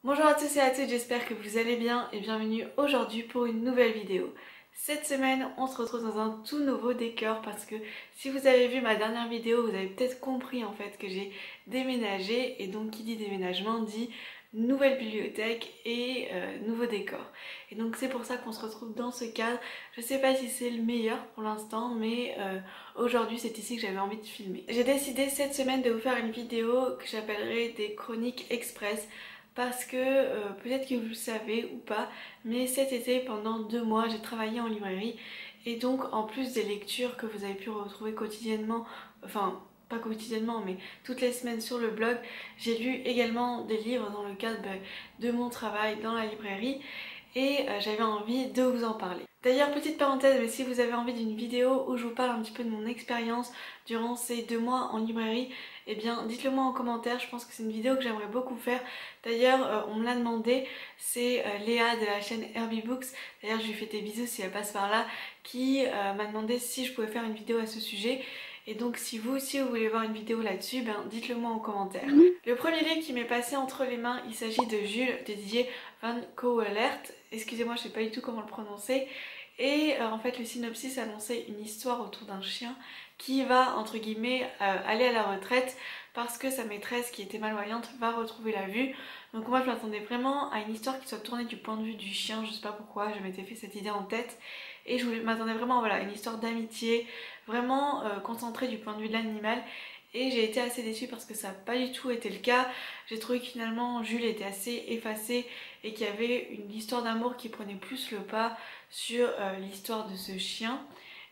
Bonjour à tous et à toutes, j'espère que vous allez bien et bienvenue aujourd'hui pour une nouvelle vidéo. Cette semaine, on se retrouve dans un tout nouveau décor parce que si vous avez vu ma dernière vidéo, vous avez peut-être compris en fait que j'ai déménagé et donc qui dit déménagement dit nouvelle bibliothèque et nouveau décor. Et donc c'est pour ça qu'on se retrouve dans ce cadre. Je sais pas si c'est le meilleur pour l'instant, mais aujourd'hui c'est ici que j'avais envie de filmer. J'ai décidé cette semaine de vous faire une vidéo que j'appellerai des chroniques express parce que peut-être que vous le savez ou pas, mais cet été pendant 2 mois j'ai travaillé en librairie et donc en plus des lectures que vous avez pu retrouver quotidiennement, enfin pas quotidiennement mais toutes les semaines sur le blog, j'ai lu également des livres dans le cadre de mon travail dans la librairie et j'avais envie de vous en parler. D'ailleurs, petite parenthèse, mais si vous avez envie d'une vidéo où je vous parle un petit peu de mon expérience durant ces 2 mois en librairie, eh bien dites-le moi en commentaire, je pense que c'est une vidéo que j'aimerais beaucoup faire. D'ailleurs, on me l'a demandé, c'est Léa de la chaîne Herbie Books, d'ailleurs je lui fais des bisous si elle passe par là, qui m'a demandé si je pouvais faire une vidéo à ce sujet. Et donc si vous aussi vous voulez voir une vidéo là-dessus, ben dites-le moi en commentaire. Le premier livre qui m'est passé entre les mains, il s'agit de Jules de Didier Van Cauwelaert. Excusez-moi, je sais pas du tout comment le prononcer. Et en fait le synopsis annonçait une histoire autour d'un chien qui va entre guillemets aller à la retraite parce que sa maîtresse qui était malvoyante va retrouver la vue. Donc moi je m'attendais vraiment à une histoire qui soit tournée du point de vue du chien, je sais pas pourquoi, je m'étais fait cette idée en tête. Et je m'attendais vraiment voilà, à une histoire d'amitié, vraiment concentrée du point de vue de l'animal. Et j'ai été assez déçue parce que ça n'a pas du tout été le cas. J'ai trouvé que finalement Jules était assez effacé et qu'il y avait une histoire d'amour qui prenait plus le pas sur l'histoire de ce chien.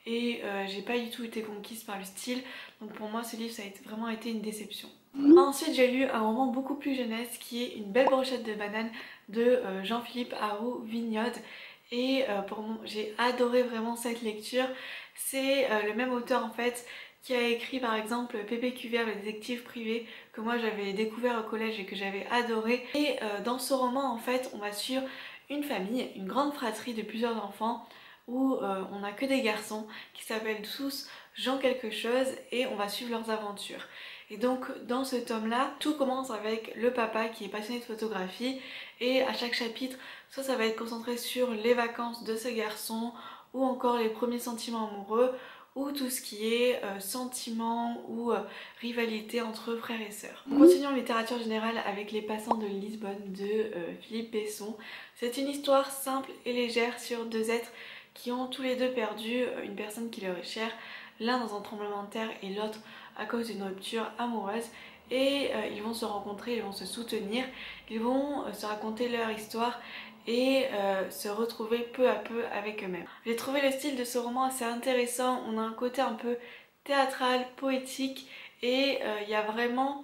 Et j'ai pas du tout été conquise par le style. Donc pour moi ce livre ça a vraiment été une déception. Ensuite j'ai lu un roman beaucoup plus jeunesse qui est Une belle brochette de bananes de Jean-Philippe Harou Vignode. Et j'ai adoré vraiment cette lecture. C'est le même auteur en fait qui a écrit par exemple Pépé Cuvert, le détective privé, que moi j'avais découvert au collège et que j'avais adoré. Et dans ce roman en fait on va suivre une famille, une grande fratrie de plusieurs enfants où on n'a que des garçons qui s'appellent tous Jean quelque chose et on va suivre leurs aventures. Et donc dans ce tome là, tout commence avec le papa qui est passionné de photographie et à chaque chapitre, soit ça va être concentré sur les vacances de ce garçon ou encore les premiers sentiments amoureux ou tout ce qui est sentiments ou rivalité entre frères et sœurs. On continue en littérature générale avec Les Passants de Lisbonne de Philippe Besson. C'est une histoire simple et légère sur deux êtres qui ont tous les deux perdu une personne qui leur est chère, l'un dans un tremblement de terre et l'autre à cause d'une rupture amoureuse. Et ils vont se rencontrer, ils vont se soutenir, ils vont se raconter leur histoire et se retrouver peu à peu avec eux-mêmes. J'ai trouvé le style de ce roman assez intéressant, on a un côté un peu théâtral, poétique et il y a vraiment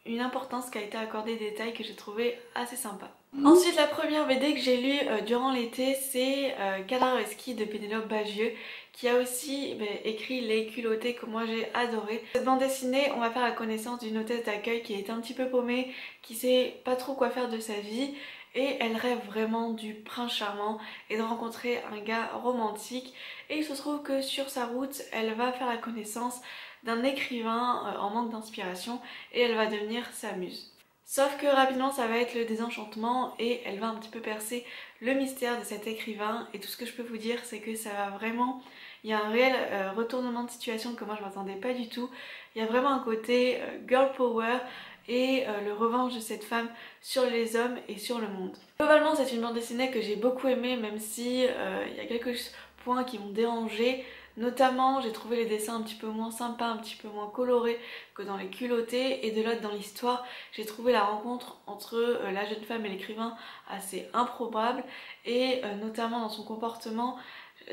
une importance qui a été accordée des détails que j'ai trouvé assez sympa. Ensuite, la première BD que j'ai lue durant l'été, c'est Cadavreschi de Pénélope Bagieux, qui a aussi écrit Les Culottés que moi j'ai adoré. Cette bande dessinée, on va faire la connaissance d'une hôtesse d'accueil qui est un petit peu paumée, qui sait pas trop quoi faire de sa vie, et elle rêve vraiment du prince charmant et de rencontrer un gars romantique. Et il se trouve que sur sa route, elle va faire la connaissance d'un écrivain en manque d'inspiration et elle va devenir sa muse. Sauf que rapidement ça va être le désenchantement et elle va un petit peu percer le mystère de cet écrivain et tout ce que je peux vous dire c'est que ça va vraiment, il y a un réel retournement de situation que moi je m'attendais pas du tout. Il y a vraiment un côté girl power et le revanche de cette femme sur les hommes et sur le monde. Globalement c'est une bande dessinée que j'ai beaucoup aimée même si il y a quelques points qui m'ont dérangée. Notamment, j'ai trouvé les dessins un petit peu moins sympas, un petit peu moins colorés que dans Les Culottés. Et de l'autre, dans l'histoire, j'ai trouvé la rencontre entre la jeune femme et l'écrivain assez improbable. Et notamment dans son comportement,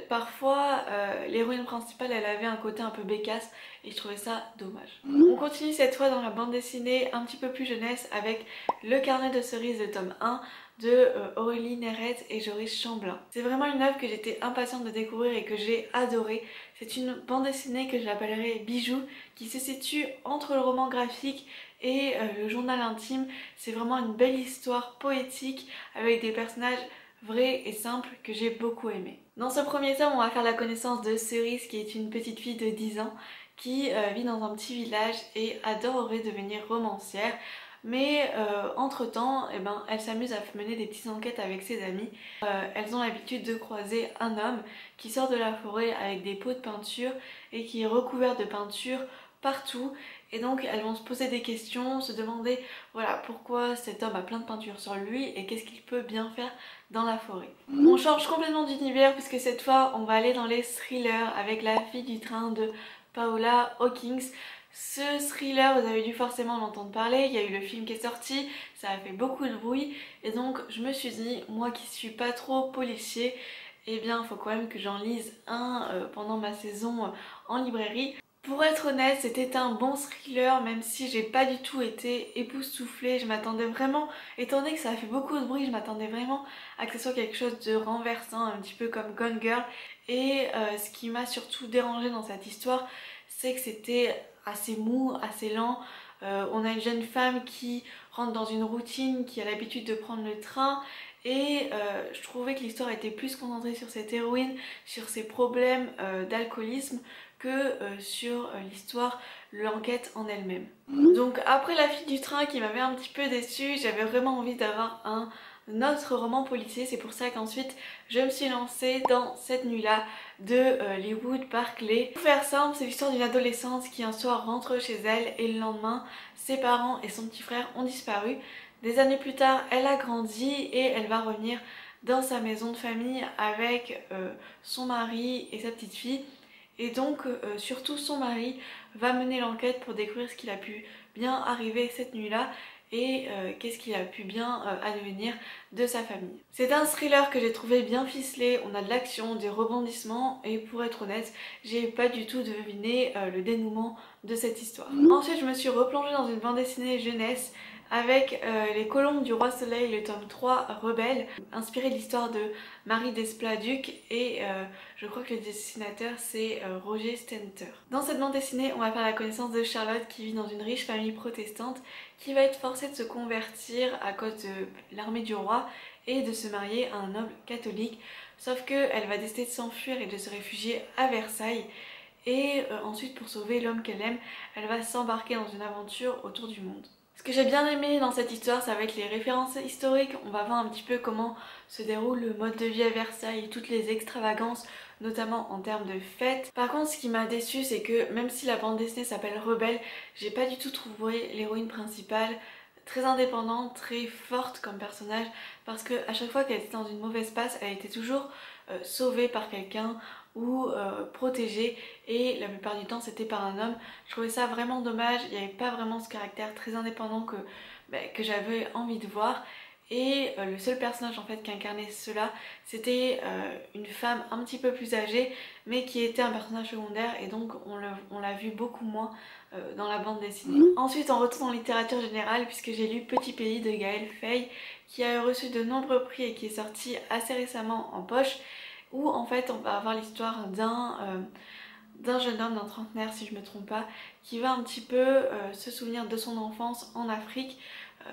parfois l'héroïne principale, elle avait un côté un peu bécasse et je trouvais ça dommage. On continue cette fois dans la bande dessinée un petit peu plus jeunesse avec Le Carnet de cerises de tome 1 de Aurélie Nérette et Joris Chamblin. C'est vraiment une œuvre que j'étais impatiente de découvrir et que j'ai adorée. C'est une bande dessinée que j'appellerais Bijou, qui se situe entre le roman graphique et le journal intime. C'est vraiment une belle histoire poétique avec des personnages vrais et simples que j'ai beaucoup aimé. Dans ce premier tome, on va faire la connaissance de Cerise qui est une petite fille de 10 ans qui vit dans un petit village et adorerait devenir romancière. mais entre temps elle s'amuse à mener des petites enquêtes avec ses amis. Elles ont l'habitude de croiser un homme qui sort de la forêt avec des pots de peinture et qui est recouvert de peinture partout, et donc elles vont se poser des questions, se demander voilà pourquoi cet homme a plein de peinture sur lui et qu'est-ce qu'il peut bien faire dans la forêt. On change complètement d'univers puisque cette fois on va aller dans les thrillers avec La fille du train de Paola Hawkins. Ce thriller, vous avez dû forcément en entendre parler, il y a eu le film qui est sorti, ça a fait beaucoup de bruit, et donc je me suis dit, moi qui suis pas trop policier, eh bien il faut quand même que j'en lise un pendant ma saison en librairie. Pour être honnête, c'était un bon thriller, même si j'ai pas du tout été époustouflée. Je m'attendais vraiment, étant donné que ça a fait beaucoup de bruit, je m'attendais vraiment à que ce soit quelque chose de renversant, un petit peu comme Gone Girl. Et ce qui m'a surtout dérangée dans cette histoire, c'est que c'était assez mou, assez lent. On a une jeune femme qui rentre dans une routine, qui a l'habitude de prendre le train. Et je trouvais que l'histoire était plus concentrée sur cette héroïne, sur ses problèmes d'alcoolisme, que sur l'histoire, l'enquête en elle-même. Donc après La fille du train qui m'avait un petit peu déçue, j'avais vraiment envie d'avoir un autre roman policier. C'est pour ça qu'ensuite je me suis lancée dans Cette nuit-là de Leawood Barclay. Pour faire simple, c'est l'histoire d'une adolescente qui un soir rentre chez elle et le lendemain, ses parents et son petit frère ont disparu. Des années plus tard, elle a grandi et elle va revenir dans sa maison de famille avec son mari et sa petite fille. Et donc surtout son mari va mener l'enquête pour découvrir ce qu'il a pu bien arriver cette nuit-là et qu'est-ce qu'il a pu bien advenir de sa famille. C'est un thriller que j'ai trouvé bien ficelé, on a de l'action, des rebondissements, et pour être honnête, j'ai pas du tout deviné le dénouement de cette histoire. Ensuite je me suis replongée dans une bande dessinée jeunesse avec Les Colombes du Roi Soleil, le tome 3, Rebelle, inspiré de l'histoire de Marie Desplat-Duc, et je crois que le dessinateur c'est Roger Stenter. Dans cette bande dessinée, on va faire la connaissance de Charlotte qui vit dans une riche famille protestante qui va être forcée de se convertir à cause de l'armée du roi et de se marier à un noble catholique, sauf qu'elle va décider de s'enfuir et de se réfugier à Versailles. Et ensuite, pour sauver l'homme qu'elle aime, elle va s'embarquer dans une aventure autour du monde. Ce que j'ai bien aimé dans cette histoire, ça va être les références historiques. On va voir un petit peu comment se déroule le mode de vie à Versailles, toutes les extravagances, notamment en termes de fêtes. Par contre, ce qui m'a déçue, c'est que même si la bande dessinée s'appelle Rebelle, j'ai pas du tout trouvé l'héroïne principale très indépendante, très forte comme personnage, parce que à chaque fois qu'elle était dans une mauvaise passe, elle était toujours sauvée par quelqu'un ou protégée, et la plupart du temps c'était par un homme. Je trouvais ça vraiment dommage, il n'y avait pas vraiment ce caractère très indépendant que j'avais envie de voir. Et le seul personnage en fait qui incarnait cela, c'était une femme un petit peu plus âgée, mais qui était un personnage secondaire, et donc on l'a vu beaucoup moins dans la bande dessinée. Ensuite on retourne en littérature générale puisque j'ai lu Petit Pays de Gaël Faye, qui a reçu de nombreux prix et qui est sorti assez récemment en poche, où en fait on va avoir l'histoire d'un jeune homme, d'un trentenaire si je me trompe pas, qui va un petit peu se souvenir de son enfance en Afrique.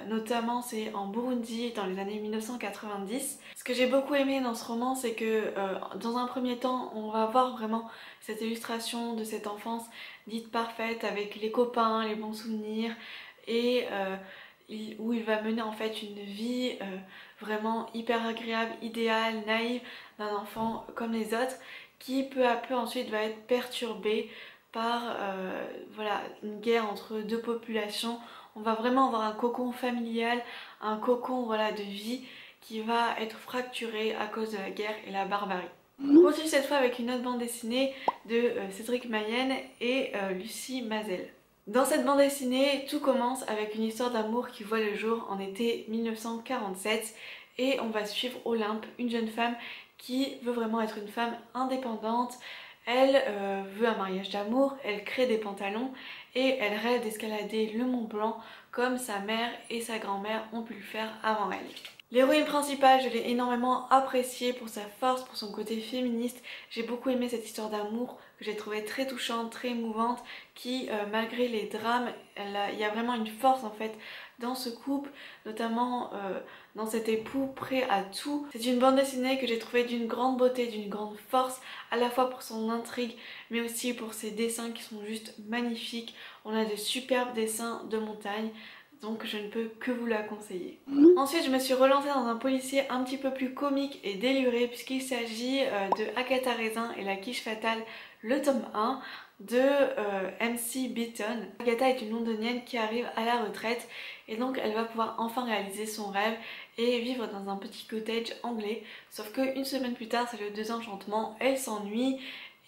Notamment c'est en Burundi dans les années 1990. Ce que j'ai beaucoup aimé dans ce roman, c'est que dans un premier temps on va voir vraiment cette illustration de cette enfance dite parfaite avec les copains, les bons souvenirs, et où il va mener en fait une vie vraiment hyper agréable, idéale, naïve d'un enfant comme les autres, qui peu à peu ensuite va être perturbé par voilà, une guerre entre deux populations. On va vraiment avoir un cocon familial, un cocon voilà, de vie qui va être fracturé à cause de la guerre et la barbarie. On continue cette fois avec une autre bande dessinée de Cédric Mayenne et Lucie Mazel. Dans cette bande dessinée, tout commence avec une histoire d'amour qui voit le jour en été 1947, et on va suivre Olympe, une jeune femme qui veut vraiment être une femme indépendante. Elle veut un mariage d'amour, elle crée des pantalons et elle rêve d'escalader le Mont Blanc comme sa mère et sa grand-mère ont pu le faire avant elle. L'héroïne principale, je l'ai énormément appréciée pour sa force, pour son côté féministe. J'ai beaucoup aimé cette histoire d'amour que j'ai trouvée très touchante, très émouvante, qui malgré les drames, il y a vraiment une force en fait dans ce couple, notamment dans cet époux prêt à tout. C'est une bande dessinée que j'ai trouvée d'une grande beauté, d'une grande force, à la fois pour son intrigue, mais aussi pour ses dessins qui sont juste magnifiques. On a de superbes dessins de montagne, donc je ne peux que vous la conseiller. Ensuite je me suis relancée dans un policier un petit peu plus comique et déluré puisqu'il s'agit de Agatha Raisin et la quiche fatale, le tome 1 de MC Beaton. Agatha est une londonienne qui arrive à la retraite et donc elle va pouvoir enfin réaliser son rêve et vivre dans un petit cottage anglais, sauf qu'une semaine plus tard c'est le désenchantement, elle s'ennuie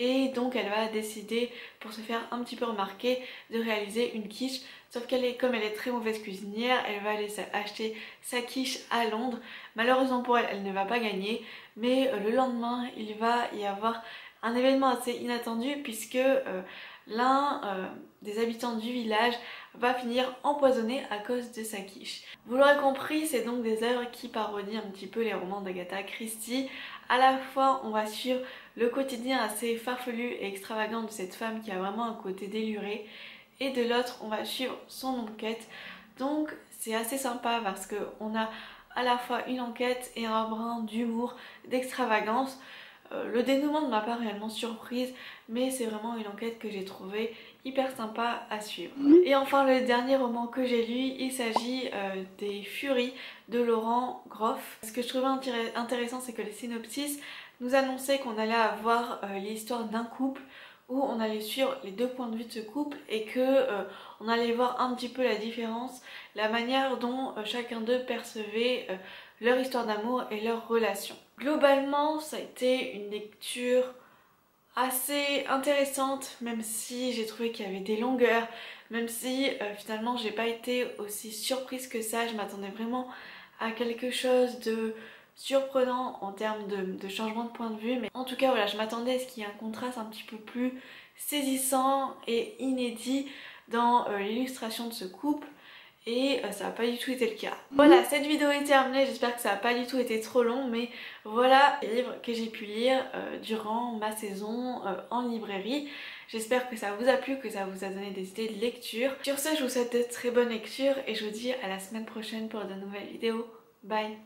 et donc elle va décider, pour se faire un petit peu remarquer, de réaliser une quiche. Sauf comme elle est très mauvaise cuisinière, elle va aller acheter sa quiche à Londres. Malheureusement pour elle, elle ne va pas gagner. Mais le lendemain, il va y avoir un événement assez inattendu puisque l'un des habitants du village va finir empoisonné à cause de sa quiche. Vous l'aurez compris, c'est donc des œuvres qui parodient un petit peu les romans d'Agatha Christie. À la fois, on va suivre le quotidien assez farfelu et extravagant de cette femme qui a vraiment un côté déluré, et de l'autre, on va suivre son enquête. Donc c'est assez sympa parce qu'on a à la fois une enquête et un brin d'humour, d'extravagance. Le dénouement ne m'a pas réellement surprise, mais c'est vraiment une enquête que j'ai trouvée hyper sympa à suivre. Et enfin le dernier roman que j'ai lu, il s'agit des Furies de Laurent Groff. Ce que je trouvais intéressant, c'est que les synopsis nous annonçaient qu'on allait avoir l'histoire d'un couple où on allait suivre les deux points de vue de ce couple et que on allait voir un petit peu la différence, la manière dont chacun d'eux percevait leur histoire d'amour et leur relation. Globalement, ça a été une lecture assez intéressante, même si j'ai trouvé qu'il y avait des longueurs, même si finalement j'ai pas été aussi surprise que ça. Je m'attendais vraiment à quelque chose de surprenant en termes de changement de point de vue, mais en tout cas voilà, je m'attendais à ce qu'il y ait un contraste un petit peu plus saisissant et inédit dans l'illustration de ce couple, et ça n'a pas du tout été le cas. Voilà, cette vidéo est terminée, j'espère que ça n'a pas du tout été trop long, mais voilà les livres que j'ai pu lire durant ma saison en librairie. J'espère que ça vous a plu, que ça vous a donné des idées de lecture. Sur ce, je vous souhaite de très bonnes lectures et je vous dis à la semaine prochaine pour de nouvelles vidéos. Bye!